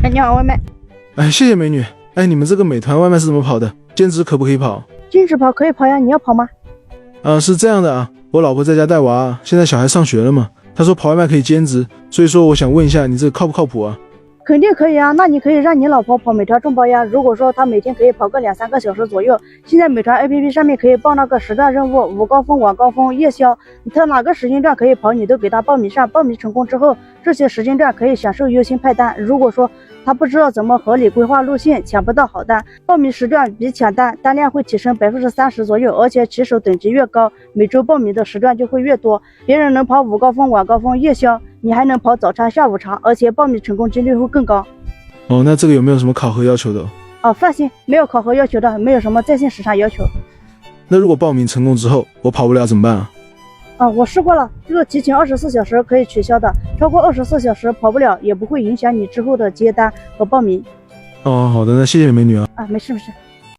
哎，你好，外卖。哎，谢谢美女。哎，你们这个美团外卖是怎么跑的？兼职可不可以跑？兼职跑可以跑呀，你要跑吗？是这样的啊，我老婆在家带娃，现在小孩上学了嘛，她说跑外卖可以兼职，所以说我想问一下，你这个靠不靠谱啊？肯定可以啊，那你可以让你老婆跑美团众包呀。如果说她每天可以跑个2、3个小时左右，现在美团 APP 上面可以报那个时段任务，午高峰、晚高峰、夜宵，她哪个时间段可以跑，你都给她报名上。报名成功之后，这些时间段可以享受优先派单。如果说她不知道怎么合理规划路线，抢不到好单，报名时段比抢单单量会提升30%左右，而且骑手等级越高，每周报名的时段就会越多。别人能跑午高峰、晚高峰、夜宵，你还能跑早餐、下午茶，而且报名成功几率会更高。哦，那这个有没有什么考核要求的？放心，没有考核要求的，没有什么在线时长要求。那如果报名成功之后我跑不了怎么办啊？我试过了，这个提前24小时可以取消的，超过24小时跑不了也不会影响你之后的接单和报名。哦，好的，那谢谢美女啊。没事没事。